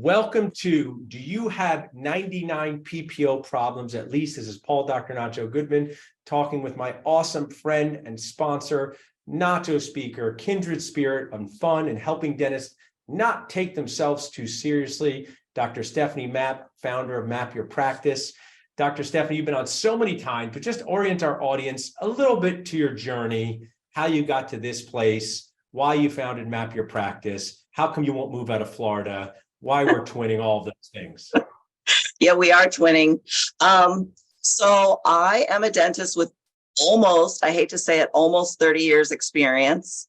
Welcome to Do You Have 99 PPO Problems at Least? This is Paul, Dr. Nacho Goodman, talking with my awesome friend and sponsor, Nacho speaker, kindred spirit on fun and helping dentists not take themselves too seriously, Dr. Stephanie Mapp, founder of Mapp Your Practice. Dr. Stephanie, you've been on so many times, but just orient our audience a little bit to your journey, how you got to this place, why you founded Mapp Your Practice, how come you won't move out of Florida, why we're twinning, all of those things. Yeah, we are twinning. So I am a dentist with almost, I hate to say it, almost 30 years experience.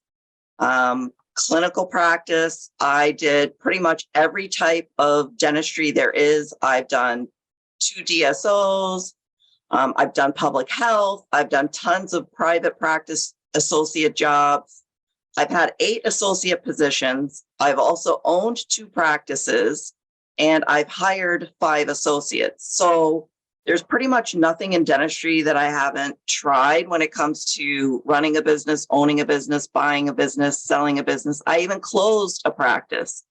Clinical practice. I did pretty much every type of dentistry there is. I've done 2 DSOs. I've done public health. I've done tons of private practice associate jobs. I've had 8 associate positions. I've also owned 2 practices, and I've hired 5 associates. So there's pretty much nothing in dentistry that I haven't tried when it comes to running a business, owning a business, buying a business, selling a business. I even closed a practice.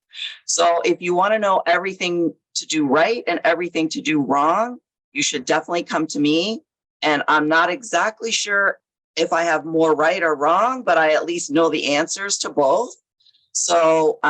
So if you want to know everything to do right and everything to do wrong, you should definitely come to me. And I'm not exactly sure if I have more right or wrong, but I at least know the answers to both. So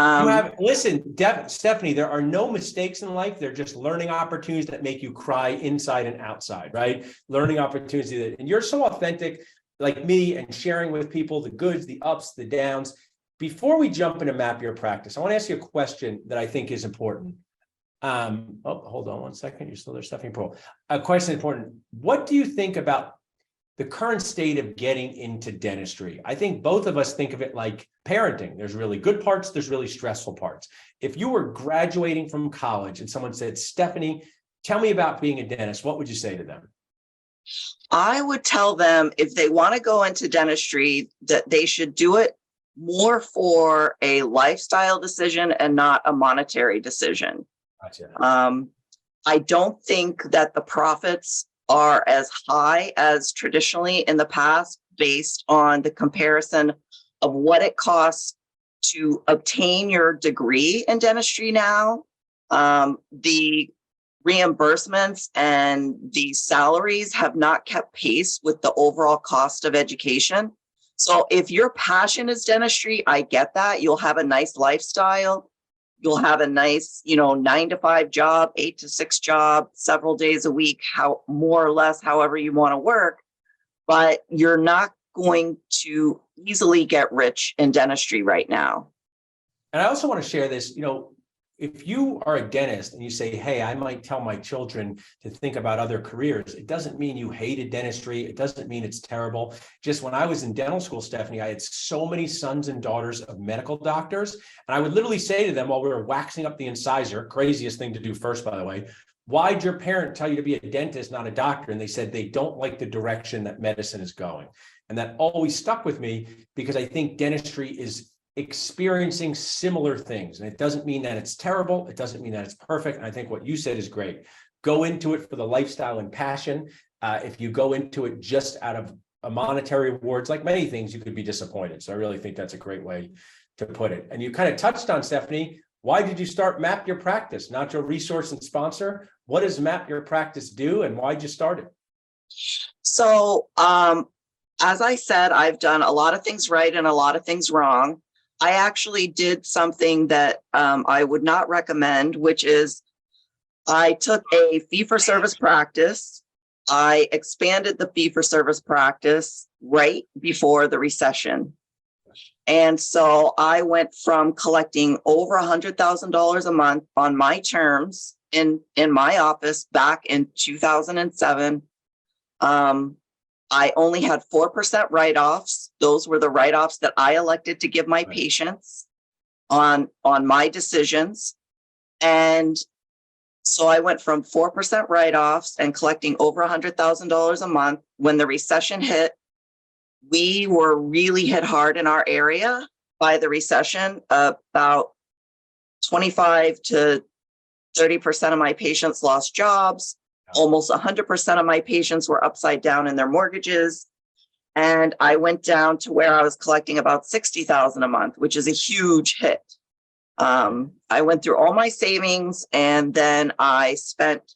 listen, Stephanie, there are no mistakes in life. They're just learning opportunities that make you cry inside and outside, right? Learning opportunities and you're so authentic like me and sharing with people the goods, the ups, the downs. Before we jump into Mapp Your Practice, I want to ask you a question that I think is important. Hold on one second. You're still there, Stephanie Pearl. A question important. What do you think about the current state of getting into dentistry? I think both of us think of it like parenting. There's really good parts, there's really stressful parts. If you were graduating from college and someone said, Stephanie, tell me about being a dentist, what would you say to them? I would tell them if they want to go into dentistry, that they should do it more for a lifestyle decision and not a monetary decision. Gotcha. I don't think that the profits are as high as traditionally in the past based on the comparison of what it costs to obtain your degree in dentistry now. The reimbursements and the salaries have not kept pace with the overall cost of education. So if your passion is dentistry, I get that. You'll have a nice lifestyle. You'll have a nice, 9-to-5 job, 8-to-6 job, several days a week, how more or less, however you want to work, but you're not going to easily get rich in dentistry right now. And I also want to share this, if you are a dentist and you say, hey, I might tell my children to think about other careers, it doesn't mean you hated dentistry. It doesn't mean it's terrible. Just when I was in dental school, Stephanie, I had so many sons and daughters of medical doctors. And I would literally say to them while we were waxing up the incisor, craziest thing to do first, by the way, why'd your parent tell you to be a dentist, not a doctor? And they said they don't like the direction that medicine is going. And that always stuck with me because I think dentistry is experiencing similar things. And it doesn't mean that it's terrible. It doesn't mean that it's perfect. And I think what you said is great. Go into it for the lifestyle and passion. If you go into it just out of a monetary rewards, like many things, you could be disappointed. So I really think that's a great way to put it. And you kind of touched on, Stephanie, why did you start Mapp Your Practice? Nacho resource and sponsor. What does Mapp Your Practice do and why'd you start it? So as I said, I've done a lot of things right and a lot of things wrong. I actually did something that I would not recommend, which is I took a fee-for-service practice. I expanded the fee-for-service practice right before the recession. And so I went from collecting over $100,000 a month on my terms in my office back in 2007. I only had 4% write-offs. Those were the write-offs that I elected to give my patients on my decisions. And so I went from 4% write-offs and collecting over $100,000 a month. When the recession hit, we were really hit hard in our area by the recession. About 25 to 30% of my patients lost jobs. Almost 100% of my patients were upside down in their mortgages. And I went down to where I was collecting about $60,000 a month, which is a huge hit. I went through all my savings, and then I spent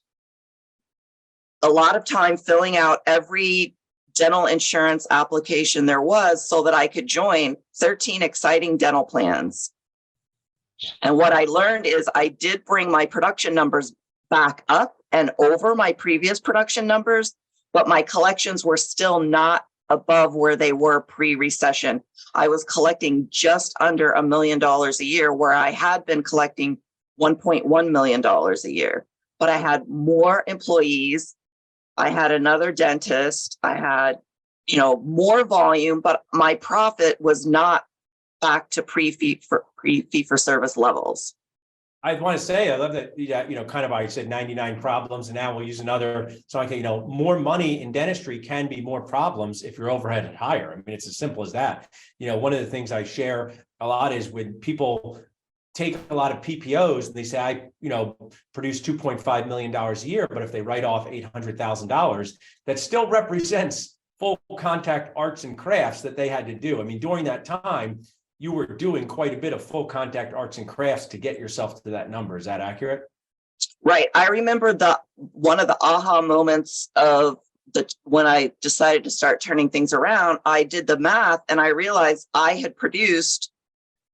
a lot of time filling out every dental insurance application there was so that I could join 13 exciting dental plans. And what I learned is I did bring my production numbers back up and over my previous production numbers, but my collections were still not above where they were pre-recession. I was collecting just under $1 million a year, where I had been collecting $1.1 million a year. But I had more employees. I had another dentist. I had, more volume, but my profit was not back to pre-fee for service levels. I want to say, I love that, kind of, I said 99 problems, and now we'll use another. So I think, more money in dentistry can be more problems if your overhead is higher. I mean, it's as simple as that. One of the things I share a lot is when people take a lot of PPOs and they say, I, produce $2.5 million a year, but if they write off $800,000, that still represents full contact arts and crafts that they had to do. I mean, during that time, you were doing quite a bit of full contact arts and crafts to get yourself to that number. Is that accurate? Right. I remember one of the aha moments of when I decided to start turning things around. I did the math and I realized I had produced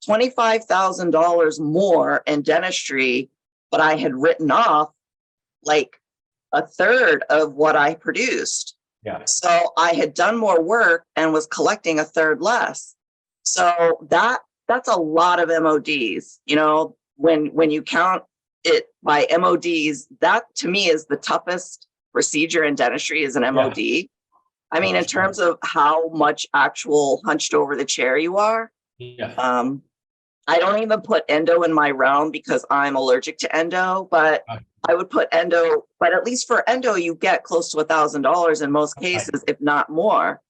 $25,000 more in dentistry, but I had written off like a third of what I produced. Yeah. So I had done more work and was collecting a third less. So that's a lot of MODs. When you count it by MODs, that to me is the toughest procedure in dentistry, is an MOD. Yeah. I mean, in terms of how much actual hunched over the chair you are. Yeah. I don't even put endo in my realm because I'm allergic to endo, but I would put endo, but at least for endo, you get close to $1,000 in most cases, if not more.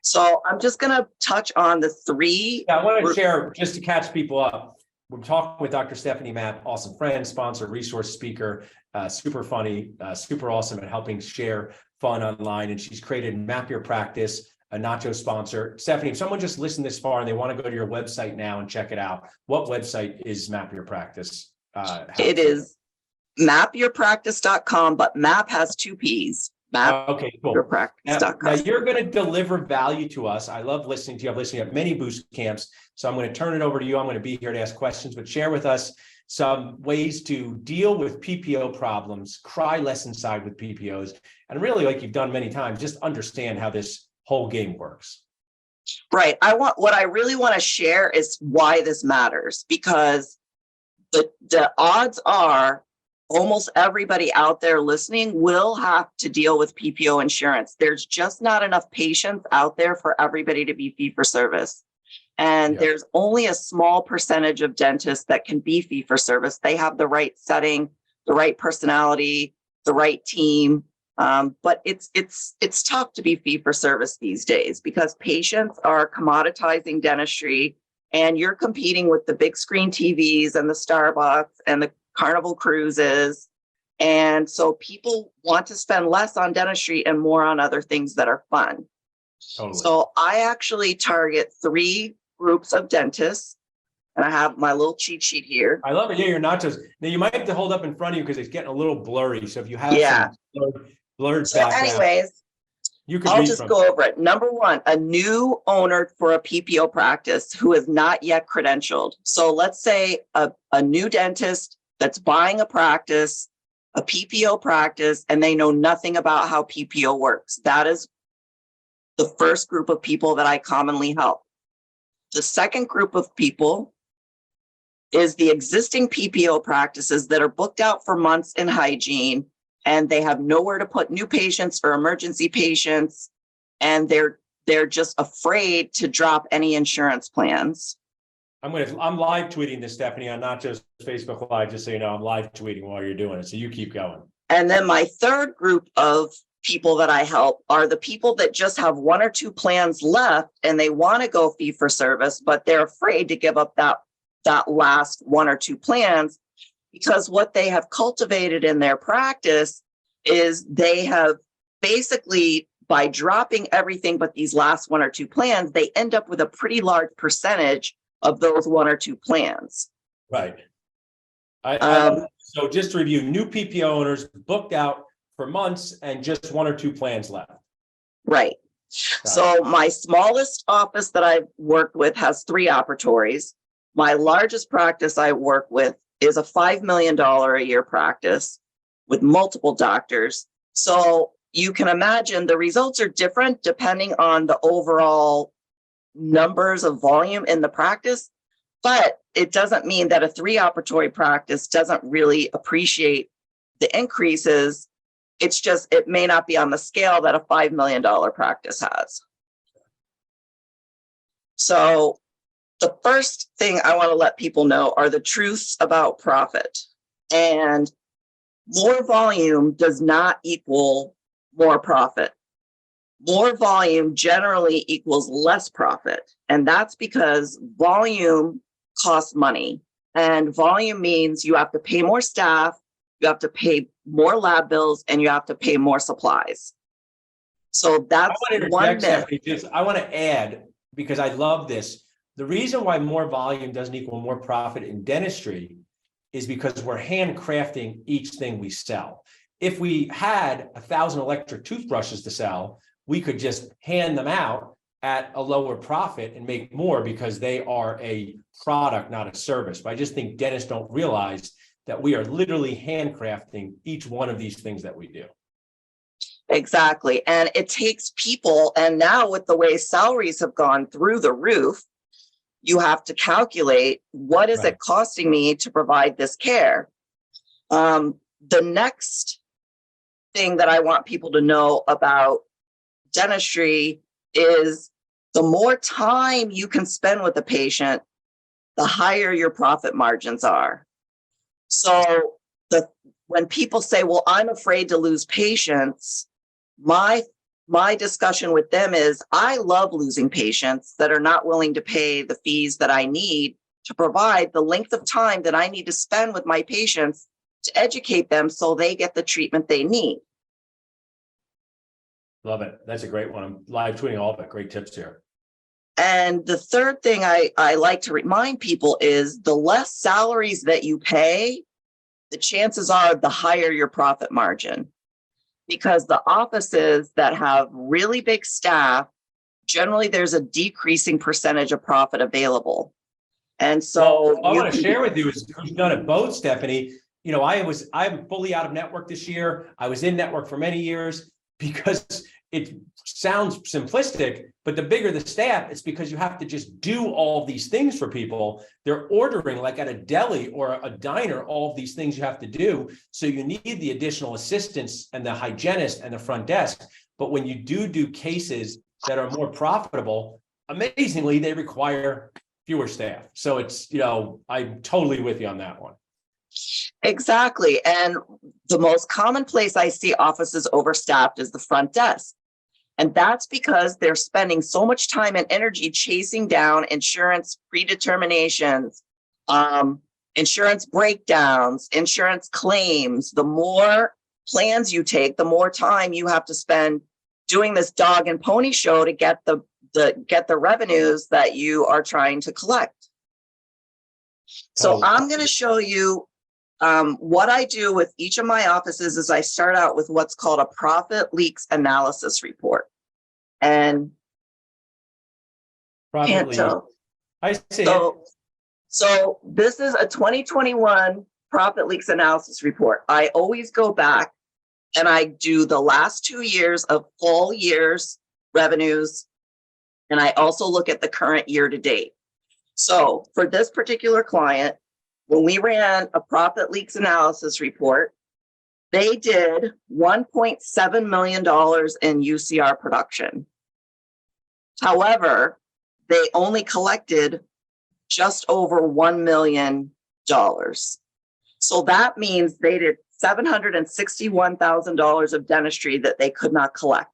So I'm just going to touch on the three. Yeah, I want to share, just to catch people up. We're talking with Dr. Stephanie Mapp, awesome friend, sponsor, resource speaker, super funny, super awesome at helping share fun online. And she's created Mapp Your Practice, a Nacho sponsor. Stephanie, if someone just listened this far and they want to go to your website now and check it out, what website is Mapp Your Practice? It is mappyourpractice.com, but Mapp has two P's. Okay, cool. Now you're going to deliver value to us. I love listening to you. I've listened to many boost camps. So I'm going to turn it over to you. I'm going to be here to ask questions, but share with us some ways to deal with PPO problems, cry less inside with PPOs, and really, like you've done many times, just understand how this whole game works. Right. What I really want to share is why this matters, because the odds are almost everybody out there listening will have to deal with PPO insurance. There's just not enough patients out there for everybody to be fee for service. And there's only a small percentage of dentists that can be fee for service. They have the right setting, the right personality, the right team. But it's tough to be fee for service these days because patients are commoditizing dentistry, and you're competing with the big screen TVs and the Starbucks and the Carnival cruises. And so people want to spend less on dentistry and more on other things that are fun. Totally. So I actually target three groups of dentists, and I have my little cheat sheet here. I love it. Yeah, you're not just, now you might have to hold up in front of you because it's getting a little blurry. So if you have some blurred so background, anyways, I'll just go over it. Number one, a new owner for a PPO practice who is not yet credentialed. So let's say a new dentist that's buying a practice, a PPO practice, and they know nothing about how PPO works. That is the first group of people that I commonly help. The second group of people is the existing PPO practices that are booked out for months in hygiene, and they have nowhere to put new patients or emergency patients, and they're just afraid to drop any insurance plans. I'm live tweeting this, Stephanie, on not just Facebook Live, just so you know, I'm live tweeting while you're doing it. So you keep going. And then my third group of people that I help are the people that just have one or two plans left and they want to go fee for service, but they're afraid to give up that last one or two plans, because what they have cultivated in their practice is they have basically, by dropping everything but these last one or two plans, they end up with a pretty large percentage of those one or two plans. Right. I love that. So just to review, new PPO owners booked out for months and just one or two plans left. Right. So my smallest office that I've worked with has 3 operatories. My largest practice I work with is a $5 million a year practice with multiple doctors. So you can imagine the results are different depending on the overall numbers of volume in the practice, but it doesn't mean that a 3 operatory practice doesn't really appreciate the increases. It's just, it may not be on the scale that a $5 million practice has. So the first thing I want to let people know are the truths about profit. And more volume does not equal more profit. More volume generally equals less profit. And that's because volume costs money. And volume means you have to pay more staff, you have to pay more lab bills, and you have to pay more supplies. So that's one myth. I want to add, because I love this. The reason why more volume doesn't equal more profit in dentistry is because we're handcrafting each thing we sell. If we had 1,000 electric toothbrushes to sell, we could just hand them out at a lower profit and make more because they are a product, not a service. But I just think dentists don't realize that we are literally handcrafting each one of these things that we do. Exactly. And it takes people, and now with the way salaries have gone through the roof, you have to calculate what is it costing me to provide this care. The next thing that I want people to know about dentistry is the more time you can spend with the patient, the higher your profit margins are. So when people say, well, I'm afraid to lose patients, my discussion with them is, I love losing patients that are not willing to pay the fees that I need to provide the length of time that I need to spend with my patients to educate them so they get the treatment they need. Love it. That's a great one. I'm live tweeting all of it. Great tips here. And the third thing I like to remind people is the less salaries that you pay, the chances are the higher your profit margin. Because the offices that have really big staff, generally there's a decreasing percentage of profit available. And so I want to share with you is who's done it both, Stephanie. You know, I'm fully out of network this year. I was in network for many years because it sounds simplistic, but the bigger the staff, it's because you have to just do all these things for people. They're ordering like at a deli or a diner, all of these things you have to do. So you need the additional assistants and the hygienist and the front desk. But when you do cases that are more profitable, amazingly, they require fewer staff. So it's, you know, I'm totally with you on that one. Exactly. And the most common place I see offices overstaffed is the front desk. And that's because they're spending so much time and energy chasing down insurance predeterminations, insurance breakdowns, insurance claims. The more plans you take, the more time you have to spend doing this dog and pony show to get the revenues that you are trying to collect. So I'm going to show you what I do with each of my offices is I start out with what's called a profit leaks analysis report. And I see. So this is a 2021 profit leaks analysis report. I always go back and I do the last 2 years of full years revenues. And I also look at the current year to date. So for this particular client, when we ran a profit leaks analysis report, they did $1.7 million in UCR production. However, they only collected just over $1 million. So that means they did $761,000 of dentistry that they could not collect.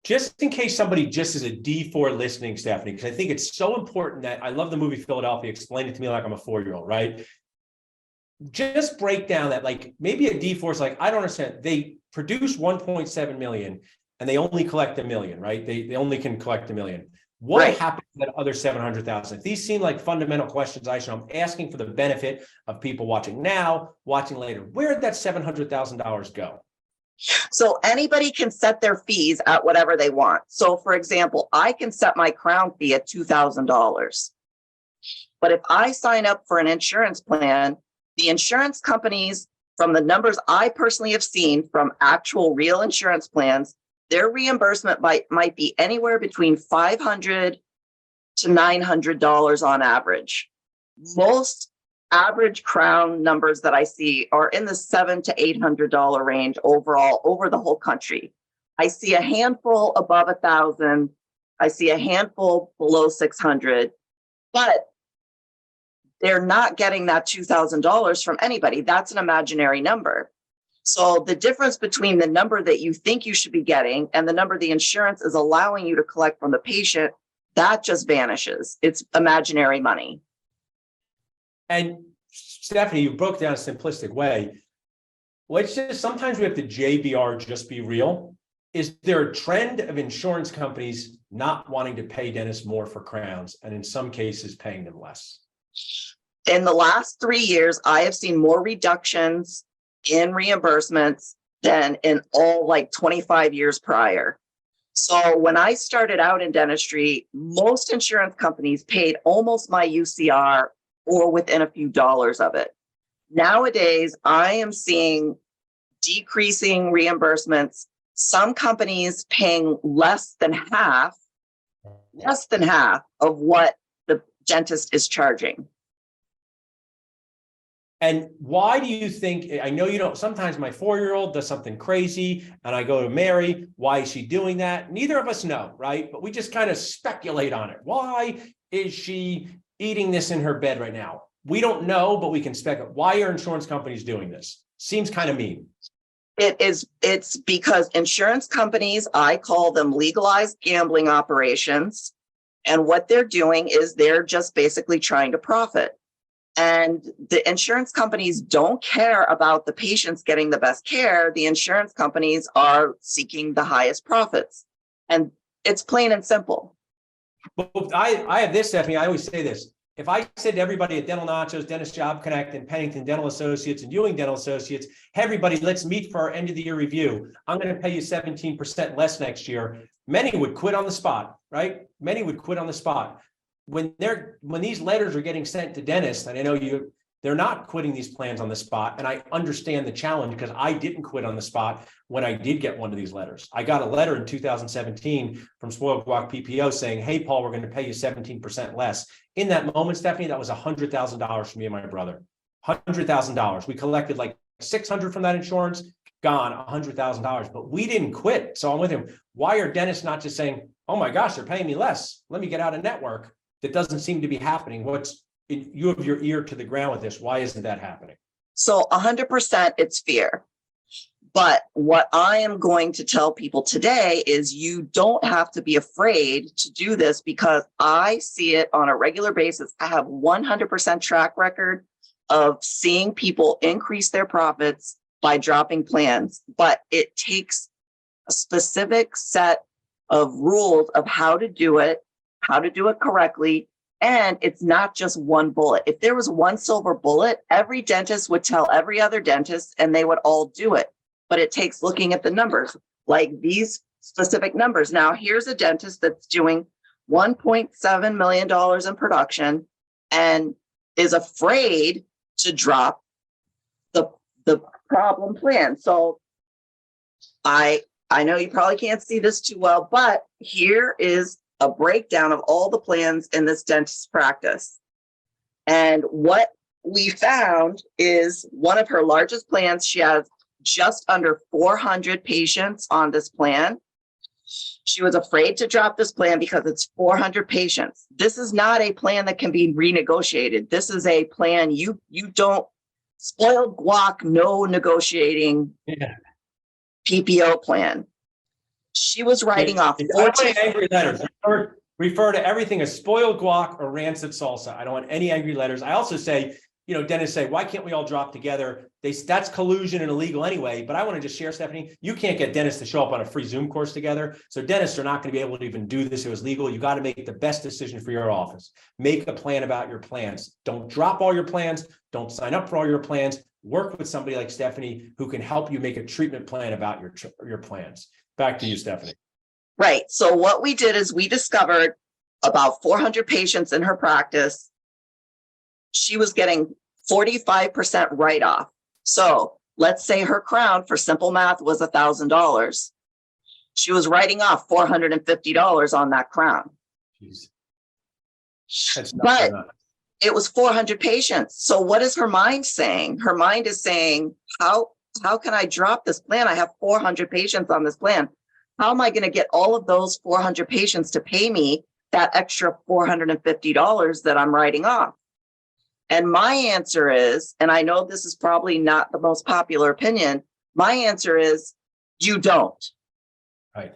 Just in case somebody just is a D4 listening, Stephanie, because I think it's so important that I love the movie Philadelphia. Explain it to me like I'm a 4-year-old, right? Just break down that, like maybe a D4 is like, I don't understand. They produce 1.7 million and they only collect $1 million, right? They only can collect $1 million. What Right. happened to that other 700,000? These seem like fundamental questions, Aisha. I'm asking for the benefit of people watching now, watching later. Where did that $700,000 go? So anybody can set their fees at whatever they want. So for example, I can set my crown fee at $2,000. But if I sign up for an insurance plan, the insurance companies, from the numbers I personally have seen from actual real insurance plans, their reimbursement might be anywhere between $500 to $900 on average. Most average crown numbers that I see are in the $700 to $800 range overall over the whole country. I see a handful above 1,000. I see a handful below 600, but they're not getting that $2,000 from anybody. That's an imaginary number. So the difference between the number that you think you should be getting and the number the insurance is allowing you to collect from the patient, that just vanishes. It's imaginary money. And Stephanie, you broke down a simplistic way. Let's just, sometimes we have to JBR, just be real. Is there a trend of insurance companies not wanting to pay dentists more for crowns, and in some cases paying them less? In the last 3 years, I have seen more reductions in reimbursements than in all like 25 years prior. So when I started out in dentistry, most insurance companies paid almost my UCR or within a few dollars of it. Nowadays, I am seeing decreasing reimbursements, some companies paying less than half of what the dentist is charging. And why do you think, I know you don't, sometimes my 4-year-old does something crazy and I go to Mary, why is she doing that? Neither of us know, right? But we just kind of speculate on it. Why is she eating this in her bed right now? We don't know, but we can speculate. Why are insurance companies doing this? Seems kind of mean. It's because insurance companies, I call them legalized gambling operations. And what they're doing is they're just basically trying to profit. And the insurance companies don't care about the patients getting the best care. The insurance companies are seeking the highest profits. And it's plain and simple. But I have this, Stephanie, I always say this. If I said to everybody at Dental Nachos, Dentist Job Connect, and Pennington Dental Associates, and Ewing Dental Associates, hey, everybody, let's meet for our end of the year review. I'm going to pay you 17% less next year. Many would quit on the spot, right? Many would quit on the spot. When these letters are getting sent to dentists, and I know they're not quitting these plans on the spot. And I understand the challenge because I didn't quit on the spot when I did get one of these letters. I got a letter in 2017 from Spoiled Guac PPO saying, hey, Paul, we're going to pay you 17% less. In that moment, Stephanie, that was $100,000 for me and my brother. $100,000. We collected like $600 from that insurance, gone $100,000, but we didn't quit. So I'm with him. Why are dentists not just saying, oh my gosh, they're paying me less. Let me get out of network. That doesn't seem to be happening. You have your ear to the ground with this. Why isn't that happening? So 100% it's fear. But what I am going to tell people today is you don't have to be afraid to do this because I see it on a regular basis. I have 100% track record of seeing people increase their profits by dropping plans, but it takes a specific set of rules of how to do it correctly. And it's not just one bullet. If there was one silver bullet, every dentist would tell every other dentist and they would all do it. But it takes looking at the numbers, like these specific numbers. Now, here's a dentist that's doing $1.7 million in production and is afraid to drop the problem plan. So I know you probably can't see this too well, but here is a breakdown of all the plans in this dentist's practice. And what we found is one of her largest plans, she has just under 400 patients on this plan. She was afraid to drop this plan because it's 400 patients. This is not a plan that can be renegotiated. This is a plan you don't, spoiled guac, no negotiating PPO plan. She was writing off 14 angry letters. Refer to everything as spoiled guac or rancid salsa. I don't want any angry letters. I also say, dentists say, why can't we all drop together? That's collusion and illegal anyway. But I want to just share, Stephanie, you can't get dentists to show up on a free Zoom course together. So dentists are not going to be able to even do this. It was legal. You got to make the best decision for your office. Make a plan about your plans. Don't drop all your plans. Don't sign up for all your plans. Work with somebody like Stephanie who can help you make a treatment plan about your plans. Back to you, Stephanie. Right. So what we did is we discovered about 400 patients in her practice. She was getting 45% write-off. So let's say her crown for simple math was $1,000. She was writing off $450 on that crown. Jeez. That's not But enough. it was 400 patients. So what is her mind saying? Her mind is saying, how can I drop this plan? I have 400 patients on this plan. How am I going to get all of those 400 patients to pay me that extra $450 that I'm writing off? And my answer is, and I know this is probably not the most popular opinion, my answer is you don't. Right.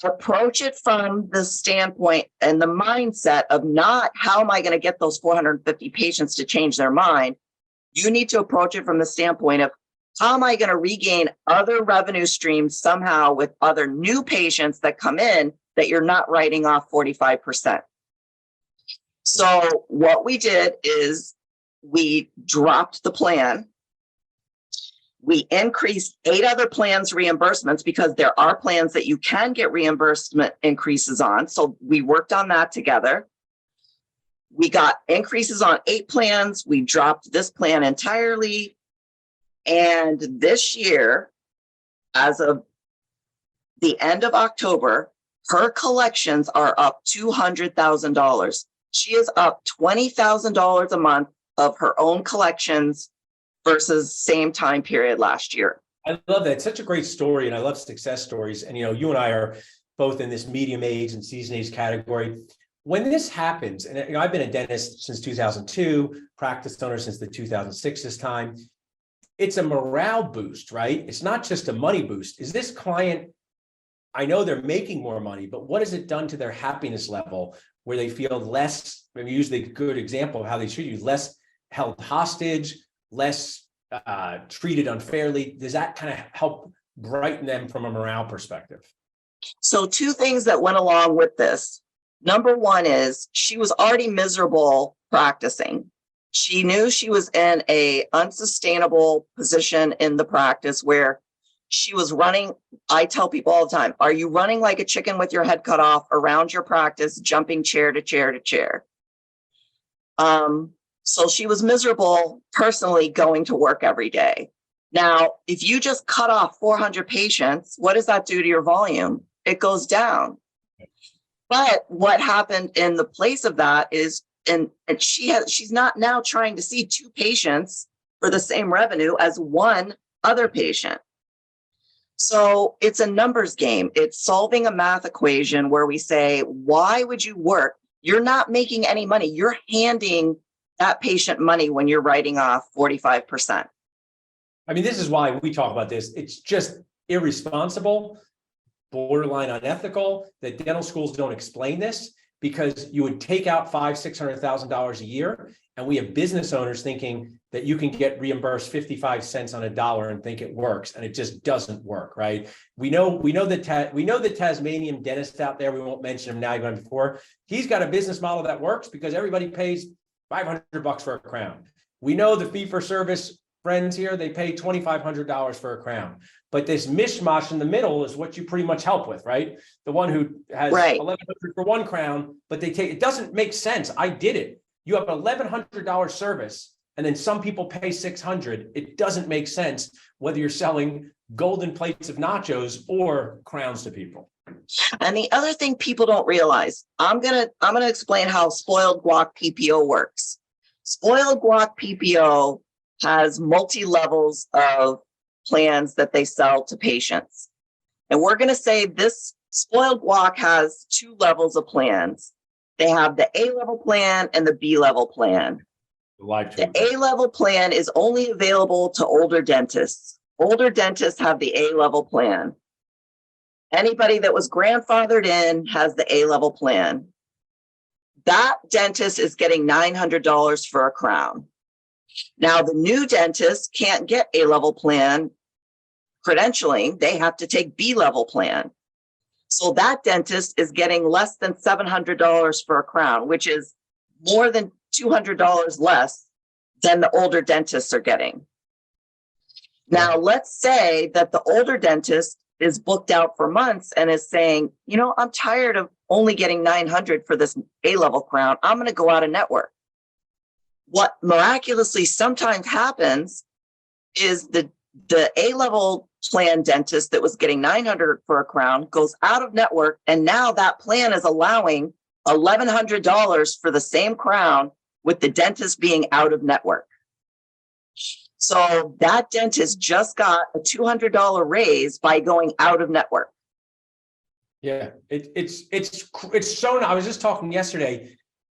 Approach it from the standpoint and the mindset of not how am I going to get those 450 patients to change their mind. You need to approach it from the standpoint of how am I going to regain other revenue streams somehow with other new patients that come in that you're not writing off 45%. So what we did is we dropped the plan. We increased 8 other plans reimbursements because there are plans that you can get reimbursement increases on. So we worked on that together. We got increases on 8 plans. We dropped this plan entirely. And this year, as of the end of October, her collections are up $200,000. She is up $20,000 a month of her own collections versus same time period last year. I love that. It's such a great story, and I love success stories. And you and I are both in this medium age and seasoned age category. When this happens, and I've been a dentist since 2002, practice owner since the 2006 this time, it's a morale boost, right? It's not just a money boost. Is this client, I know they're making more money, but what has it done to their happiness level where they feel less, maybe use the good example of how they treat you, less held hostage, less treated unfairly? Does that kind of help brighten them from a morale perspective? So 2 things that went along with this. Number one is she was already miserable practicing. She knew she was in an unsustainable position in the practice where she was running. I tell people all the time, are you running like a chicken with your head cut off around your practice, jumping chair to chair to chair? So she was miserable personally going to work every day. Now, if you just cut off 400 patients, what does that do to your volume? It goes down. But what happened in the place of that is, and she's not now trying to see 2 patients for the same revenue as 1 other patient. So it's a numbers game. It's solving a math equation where we say, why would you work? You're not making any money. You're handing that patient money when you're writing off 45%. I mean, this is why we talk about this. It's just irresponsible, borderline unethical that dental schools don't explain this, because you would take out $500,000-$600,000 a year, and we have business owners thinking that you can get reimbursed 55 cents on a dollar and think it works, and it just doesn't work, right? We know the Tasmanian dentist out there. We won't mention him now. You've gone before. He's got a business model that works because everybody pays $500 for a crown. We know the fee-for-service friends here, they pay $2,500 for a crown. But this mishmash in the middle is what you pretty much help with, right? The one who has $1,100 for 1 crown, but it doesn't make sense. I did it. You have an $1,100 service, and then some people pay $600. It doesn't make sense whether you're selling golden plates of nachos or crowns to people. And the other thing people don't realize, I'm gonna explain how Spoiled Guac PPO works. Spoiled Guac PPO has multi-levels of plans that they sell to patients. And we're going to say this Spoiled Guac has 2 levels of plans. They have the A-level plan and the B-level plan. The A-level plan is only available to older dentists. Older dentists have the A-level plan. Anybody that was grandfathered in has the A-level plan. That dentist is getting $900 for a crown. Now, the new dentist can't get A-level plan credentialing. They have to take B-level plan. So that dentist is getting less than $700 for a crown, which is more than $200 less than the older dentists are getting. Now, let's say that the older dentist is booked out for months and is saying, you know, I'm tired of only getting $900 for this A-level crown. I'm going to go out of network. What miraculously sometimes happens is the A-level plan dentist that was getting $900 for a crown goes out of network, and now that plan is allowing $1,100 for the same crown with the dentist being out of network. So that dentist just got a $200 raise by going out of network. Yeah, it's so. I was just talking yesterday.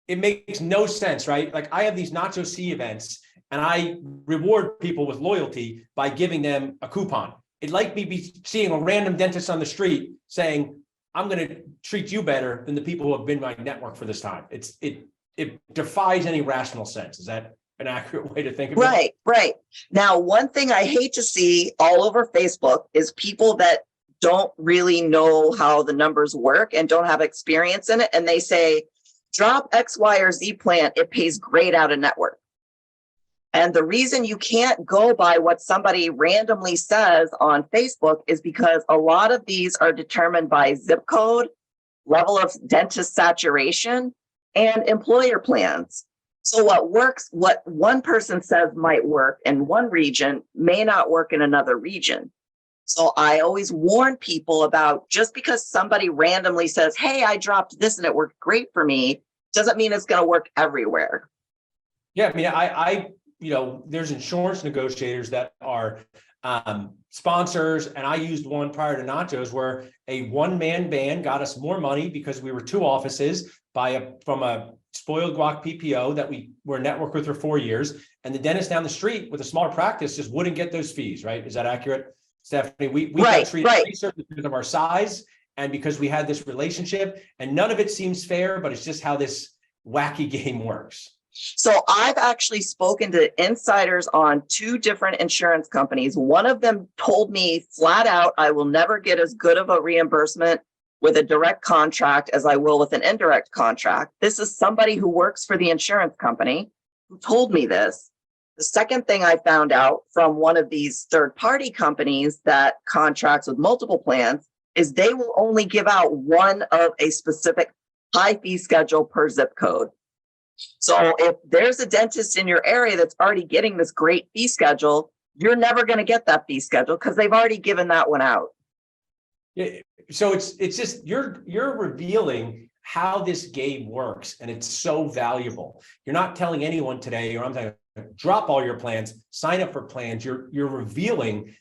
It makes no sense, right? Like I have these Nacho C events, and I reward people with loyalty by giving them a coupon. It'd like me be seeing a random dentist on the street saying, I'm going to treat you better than the people who have been my network for this time. It defies any rational sense. Is that an accurate way to think of it? Right. Now, one thing I hate to see all over Facebook is people that don't really know how the numbers work and don't have experience in it. And they say, drop X, Y, or Z plan. It pays great out of network. And the reason you can't go by what somebody randomly says on Facebook is because a lot of these are determined by zip code, level of dentist saturation, and employer plans. So what one person says might work in one region may not work in another region. So I always warn people about, just because somebody randomly says, hey, I dropped this and it worked great for me, doesn't mean it's going to work everywhere. Yeah, I mean, I there's insurance negotiators that are sponsors, and I used one prior to Nachos where a one-man band got us more money because we were two offices from a spoiled guac PPO that we were networked with for 4 years, and the dentist down the street with a smaller practice just wouldn't get those fees, right? Is that accurate, Stephanie? We got treated because of our size and because we had this relationship, and none of it seems fair, but it's just how this wacky game works. So I've actually spoken to insiders on 2 different insurance companies. One of them told me flat out, I will never get as good of a reimbursement with a direct contract as I will with an indirect contract. This is somebody who works for the insurance company who told me this. The second thing I found out from one of these third-party companies that contracts with multiple plans is they will only give out one of a specific high fee schedule per zip code. So if there's a dentist in your area that's already getting this great fee schedule, you're never going to get that fee schedule because they've already given that one out. Yeah, so it's just you're revealing how this game works, and it's so valuable. You're not telling anyone today, or I'm saying, drop all your plans, sign up for plans. You're revealing.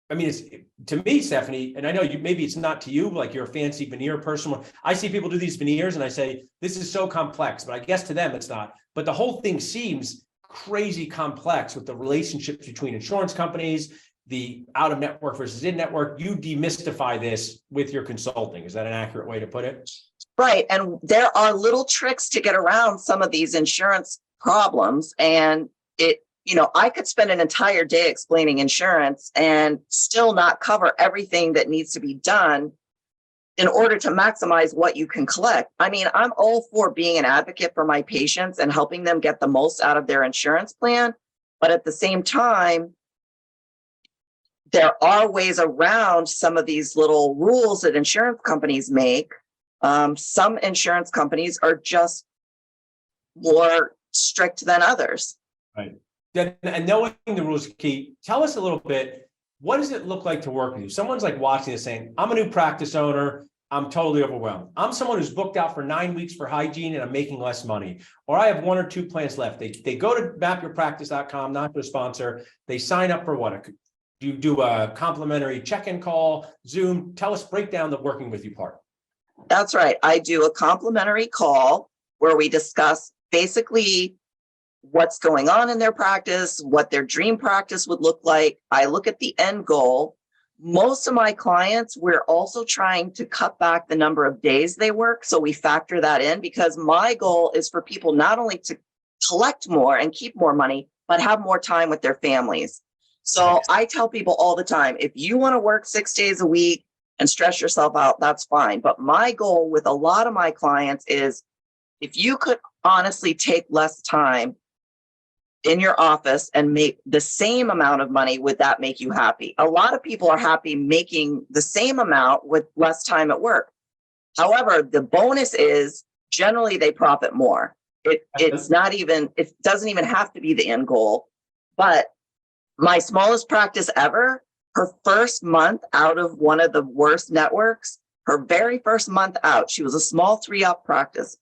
I mean, it's to me, Stephanie, and I know maybe it's not to you, like you're a fancy veneer person. I see people do these veneers and I say, this is so complex, but I guess to them it's not. But the whole thing seems crazy complex with the relationships between insurance companies, the out of network versus in network. You demystify this with your consulting. Is that an accurate way to put it? Right. And there are little tricks to get around some of these insurance problems. And I could spend an entire day explaining insurance and still not cover everything that needs to be done in order to maximize what you can collect. I mean, I'm all for being an advocate for my patients and helping them get the most out of their insurance plan. But at the same time, there are ways around some of these little rules that insurance companies make. Some insurance companies are just more strict than others. Right. And knowing the rules is key. Tell us a little bit, what does it look like to work with you? Someone's like watching this saying, I'm a new practice owner. I'm totally overwhelmed. I'm someone who's booked out for 9 weeks for hygiene and I'm making less money. Or I have 1 or 2 plans left. They go to mappyourpractice.com, not their sponsor. They sign up for what? You do a complimentary check-in call, Zoom. Tell us, break down the working with you part. That's right. I do a complimentary call where we discuss basically what's going on in their practice, what their dream practice would look like. I look at the end goal. Most of my clients, we're also trying to cut back the number of days they work. So we factor that in because my goal is for people not only to collect more and keep more money, but have more time with their families. So Nice. I tell people all the time, if you want to work 6 days a week and stress yourself out, that's fine. But my goal with a lot of my clients is if you could honestly take less time in your office and make the same amount of money, would that make you happy? A lot of people are happy making the same amount with less time at work. However, the bonus is generally they profit more. It doesn't even have to be the end goal. But my smallest practice ever, her first month out of one of the worst networks, her very first month out, she was a small 3-up practice.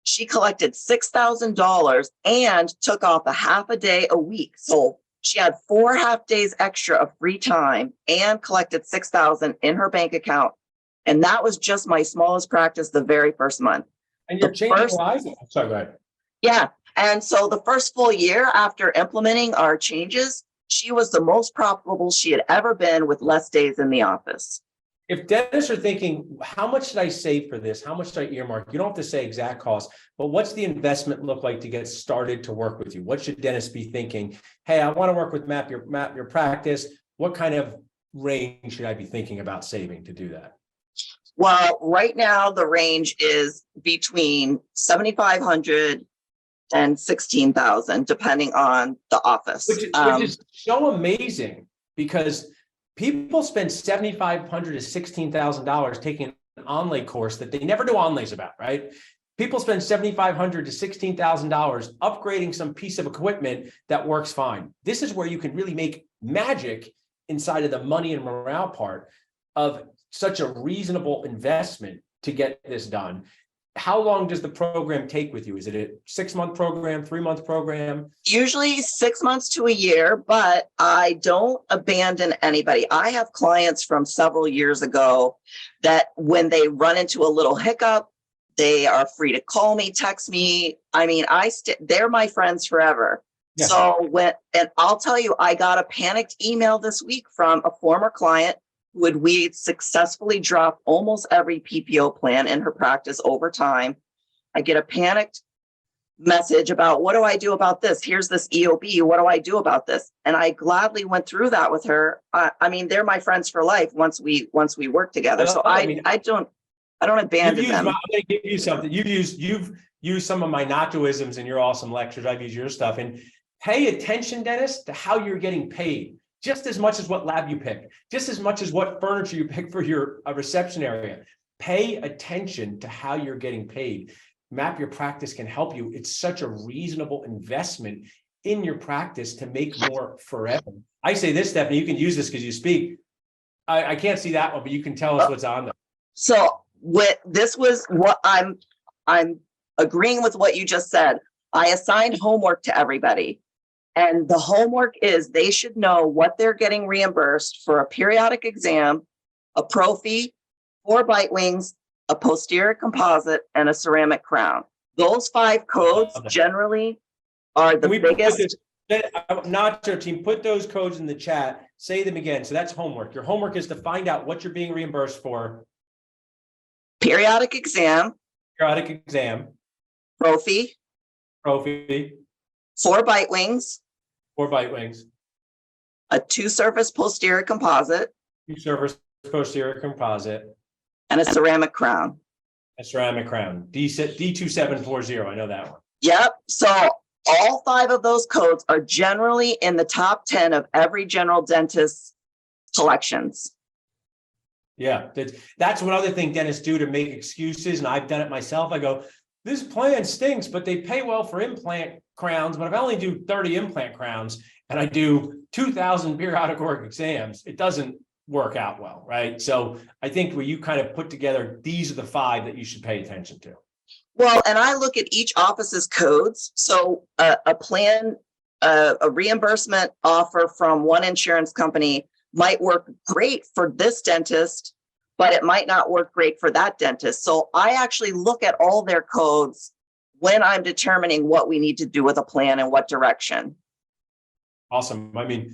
She collected $6,000 and took off a half a day a week. So she had 4 half days extra of free time and collected $6,000 in her bank account. And that was just my smallest practice the very first month. And you're changing lives. Sorry, go ahead. Yeah. And so the first full year after implementing our changes, she was the most profitable she had ever been with less days in the office. If dentists are thinking, how much should I save for this? How much should I earmark? You don't have to say exact cost, but what's the investment look like to get started to work with you? What should dentists be thinking? Hey, I want to work with Mapp your practice. What kind of range should I be thinking about saving to do that? Well, right now the range is between 7,500 and 16,000, depending on the office. Which is so amazing because people spend $7,500 to $16,000 taking an onlay course that they never do onlays about, right? People spend $7,500 to $16,000 upgrading some piece of equipment that works fine. This is where you can really make magic inside of the money and morale part of such a reasonable investment to get this done. How long does the program take with you? Is it a 6-month program, 3-month program? Usually 6 months to a year, but I don't abandon anybody. I have clients from several years ago that when they run into a little hiccup, they are free to call me, text me. I mean, they're my friends forever. Yeah. So and I'll tell you, I got a panicked email this week from a former client. We successfully dropped almost every PPO plan in her practice over time. I get a panicked message about, what do I do about this? Here's this EOB. What do I do about this? And I gladly went through that with her. I mean, they're my friends for life once we work together. So I don't abandon them. I'm going to give you something. You've used some of my Nachoisms in your awesome lectures. I've used your stuff. And pay attention, Dennis, to how you're getting paid. Just as much as what lab you pick, just as much as what furniture you pick for your reception area. Pay attention to how you're getting paid. Mapp Your Practice can help you. It's such a reasonable investment in your practice to make more forever. I say this, Stephanie, you can use this because you speak. I can't see that one, but you can tell us what's on there. So this was what I'm agreeing with what you just said. I assigned homework to everybody. And the homework is they should know what they're getting reimbursed for a periodic exam, a prophy, 4 bite wings, a posterior composite, and a ceramic crown. Those 5 codes generally are the biggest. Nacho team, put those codes in the chat. Say them again. So that's homework. Your homework is to find out what you're being reimbursed for. Periodic exam. Prophy. 4 bite wings. 4 bite wings. A 2-surface posterior composite. 2-surface posterior composite. And a ceramic crown. A ceramic crown. D2740. I know that one. Yep. So all 5 of those codes are generally in the top 10 of every general dentist's collections. Yeah. That's one other thing dentists do to make excuses. And I've done it myself. I go, this plan stinks, but they pay well for implant crowns. But if I only do 30 implant crowns and I do 2,000 periodic work exams, it doesn't work out well, right? So I think where you kind of put together, these are the 5 that you should pay attention to. Well, and I look at each office's codes. So a plan, a reimbursement offer from one insurance company might work great for this dentist, but it might not work great for that dentist. So I actually look at all their codes when I'm determining what we need to do with a plan and what direction. Awesome. I mean,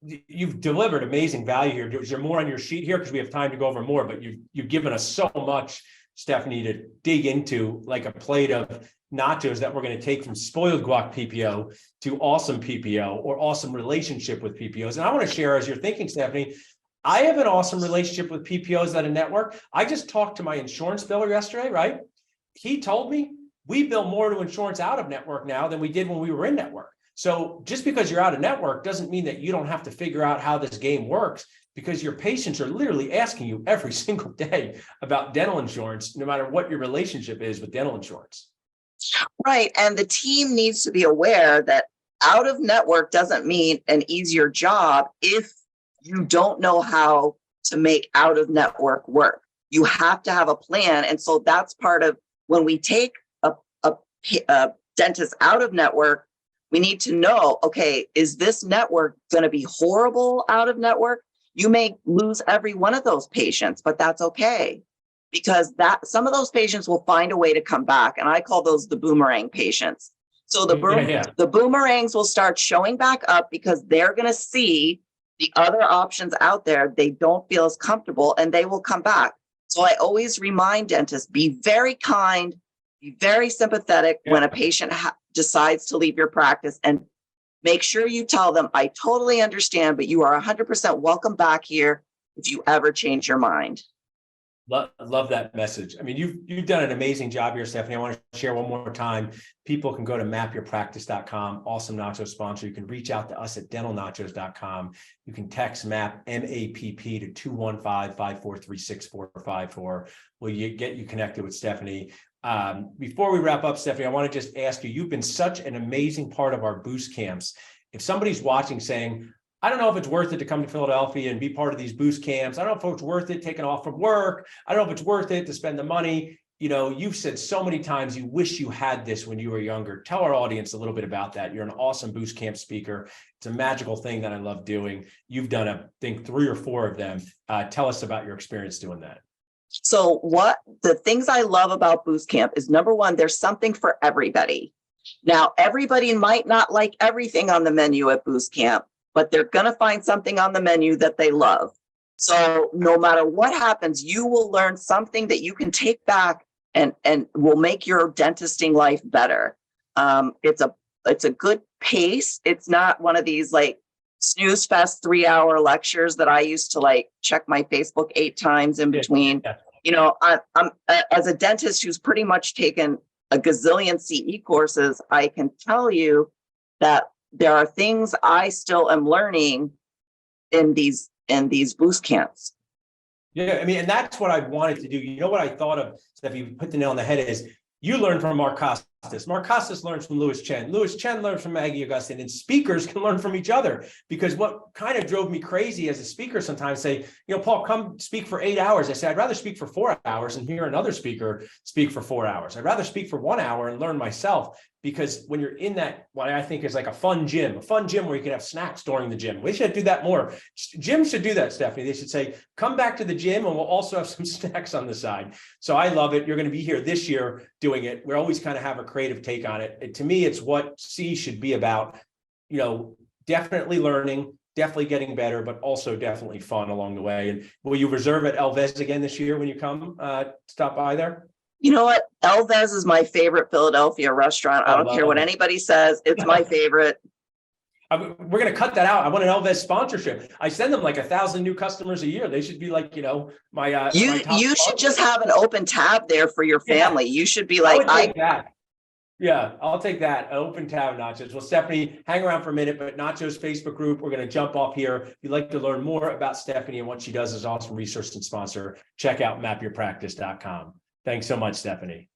you've delivered amazing value here. Is there more on your sheet here? Because we have time to go over more, but you've given us so much, Stephanie, to dig into, like a plate of nachos that we're going to take from spoiled guac PPO to awesome PPO or awesome relationship with PPOs. And I want to share, as you're thinking, Stephanie, I have an awesome relationship with PPOs at a network. I just talked to my insurance biller yesterday, right? He told me we bill more to insurance out of network now than we did when we were in network. So just because you're out of network doesn't mean that you don't have to figure out how this game works, because your patients are literally asking you every single day about dental insurance, no matter what your relationship is with dental insurance. Right. And the team needs to be aware that out of network doesn't mean an easier job if you don't know how to make out of network work. You have to have a plan. And so that's part of when we take a dentist out of network, we need to know, okay, is this network going to be horrible out of network? You may lose every one of those patients, but that's okay, because that some of those patients will find a way to come back. And I call those the boomerang patients. So the boomerangs will start showing back up because they're going to see the other options out there. They don't feel as comfortable and they will come back. So I always remind dentists, be very kind, be very sympathetic when a patient decides to leave your practice, and make sure you tell them, I totally understand, but you are 100% welcome back here if you ever change your mind. Love that message. I mean, you've done an amazing job here, Stephanie. I want to share one more time. People can go to mappyourpractice.com, awesome nacho sponsor. You can reach out to us at dentalnachos.com. You can text MAPP, M-A-P-P to 215-543-6454. Will get you connected with Stephanie. Before we wrap up, Stephanie, I want to just ask you, you've been such an amazing part of our boost camps. If somebody's watching saying, I don't know if it's worth it to come to Philadelphia and be part of these boost camps. I don't know if it's worth it taking off from work. I don't know if it's worth it to spend the money. You know, you've said so many times you wish you had this when you were younger. Tell our audience a little bit about that. You're an awesome boost camp speaker. It's a magical thing that I love doing. You've done, I think, 3 or 4 of them. Tell us about your experience doing that. So the things I love about boost camp is, number one, there's something for everybody. Now, everybody might not like everything on the menu at boost camp, but they're going to find something on the menu that they love. So no matter what happens, you will learn something that you can take back and will make your dentisting life better. It's a good pace. It's not one of these like snooze fest 3-hour lectures that I used to like check my Facebook 8 times in between. Yeah. You know, I'm as a dentist who's pretty much taken a gazillion CE courses, I can tell you that there are things I still am learning in these boost camps. Yeah, I mean, and that's what I wanted to do. You know what I thought of, Steph, you put the nail on the head, is you learn from Mark Costas. Mark Costas learns from Louis Chen. Louis Chen learns from Maggie Augustine, and speakers can learn from each other. Because what kind of drove me crazy as a speaker sometimes say, you know, Paul, come speak for 8 hours. I say, I'd rather speak for 4 hours and hear another speaker speak for 4 hours. I'd rather speak for 1 hour and learn myself. Because when you're in that, what I think is like a fun gym where you can have snacks during the gym. We should do that more. Gyms should do that, Stephanie. They should say, come back to the gym and we'll also have some snacks on the side. So I love it. You're going to be here this year doing it. We always kind of have a creative take on it. To me, it's what C should be about, you know, definitely learning, definitely getting better, but also definitely fun along the way. And will you reserve at Elvez again this year when you come stop by there? You know what? Elvez is my favorite Philadelphia restaurant. I don't care what anybody says. It's my favorite. We're going to cut that out. I want an Elvez sponsorship. I send them like 1,000 new customers a year. They should be like, you know, my you should just have an open tab there for your family. Yeah. You should be like, that. Yeah, I'll take that. Open tab Nachos. Well, Stephanie, hang around for a minute, but Nachos Facebook group, we're going to jump off here. If you'd like to learn more about Stephanie and what she does as awesome resource and sponsor, check out mappyourpractice.com. Thanks so much, Stephanie.